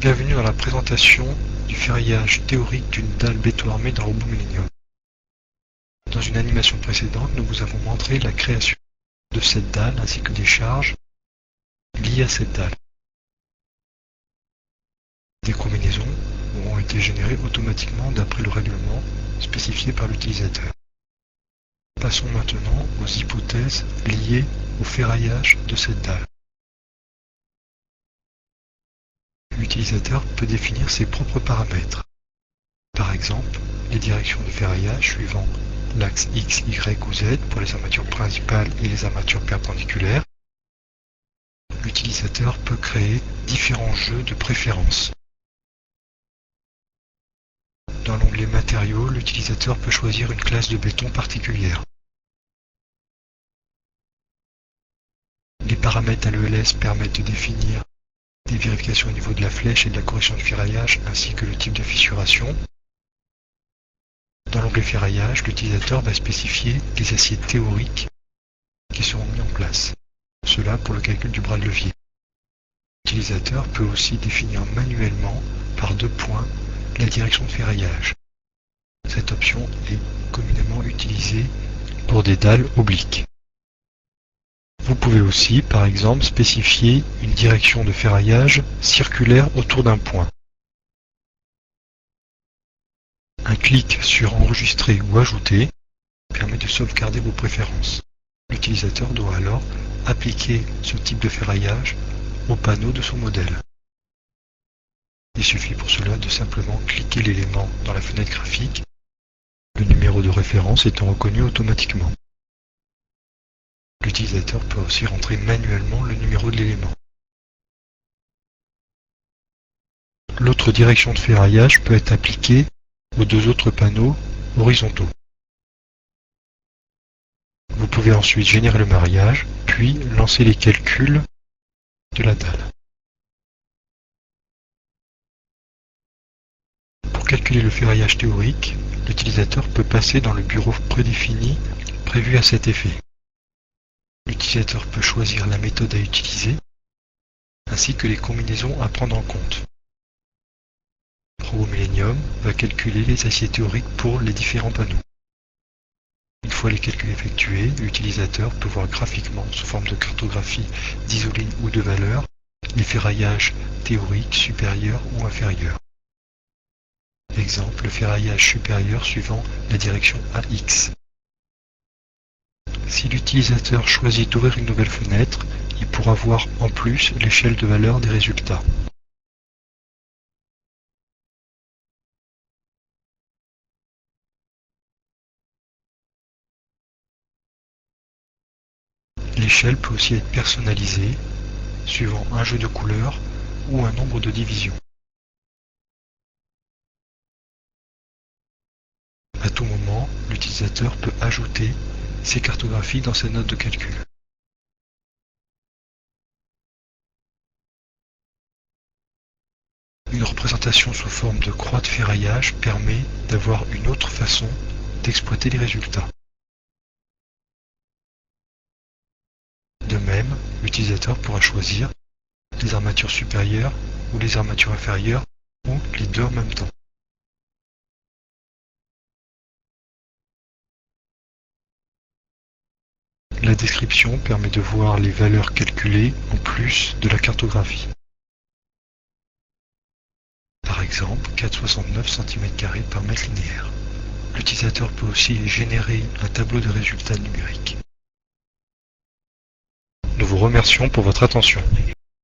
Bienvenue dans la présentation du ferraillage théorique d'une dalle béton armée dans Robot Millennium. Dans une animation précédente, nous vous avons montré la création de cette dalle ainsi que des charges liées à cette dalle. Des combinaisons auront été générées automatiquement d'après le règlement spécifié par l'utilisateur. Passons maintenant aux hypothèses liées au ferraillage de cette dalle. L'utilisateur peut définir ses propres paramètres. Par exemple, les directions de ferraillage suivant l'axe X, Y ou Z pour les armatures principales et les armatures perpendiculaires. L'utilisateur peut créer différents jeux de préférence. Dans l'onglet Matériaux, l'utilisateur peut choisir une classe de béton particulière. Les paramètres à l'ELS permettent de définir des vérifications au niveau de la flèche et de la correction du ferraillage ainsi que le type de fissuration. Dans l'onglet ferraillage, l'utilisateur va spécifier les aciers théoriques qui seront mis en place. Cela pour le calcul du bras de levier. L'utilisateur peut aussi définir manuellement par 2 points la direction de ferraillage. Cette option est communément utilisée pour des dalles obliques. Vous pouvez aussi, par exemple, spécifier une direction de ferraillage circulaire autour d'un point. Un clic sur Enregistrer ou Ajouter permet de sauvegarder vos préférences. L'utilisateur doit alors appliquer ce type de ferraillage au panneau de son modèle. Il suffit pour cela de simplement cliquer l'élément dans la fenêtre graphique, le numéro de référence étant reconnu automatiquement. L'utilisateur peut aussi rentrer manuellement le numéro de l'élément. L'autre direction de ferraillage peut être appliquée aux 2 autres panneaux horizontaux. Vous pouvez ensuite générer le mariage, puis lancer les calculs de la dalle. Pour calculer le ferraillage théorique, l'utilisateur peut passer dans le bureau prédéfini prévu à cet effet. L'utilisateur peut choisir la méthode à utiliser, ainsi que les combinaisons à prendre en compte. Robot Millennium va calculer les aciers théoriques pour les différents panneaux. Une fois les calculs effectués, l'utilisateur peut voir graphiquement, sous forme de cartographie d'isoline ou de valeur, les ferraillages théoriques supérieurs ou inférieurs. Exemple, le ferraillage supérieur suivant la direction AX. Si l'utilisateur choisit d'ouvrir une nouvelle fenêtre, il pourra voir en plus l'échelle de valeur des résultats. L'échelle peut aussi être personnalisée, suivant un jeu de couleurs ou un nombre de divisions. À tout moment, l'utilisateur peut ajouter ces cartographies dans ses notes de calcul. Une représentation sous forme de croix de ferraillage permet d'avoir une autre façon d'exploiter les résultats. De même, l'utilisateur pourra choisir les armatures supérieures ou les armatures inférieures ou les 2 en même temps. La description permet de voir les valeurs calculées en plus de la cartographie. Par exemple, 4,69 cm² par mètre linéaire. L'utilisateur peut aussi générer un tableau de résultats numériques. Nous vous remercions pour votre attention.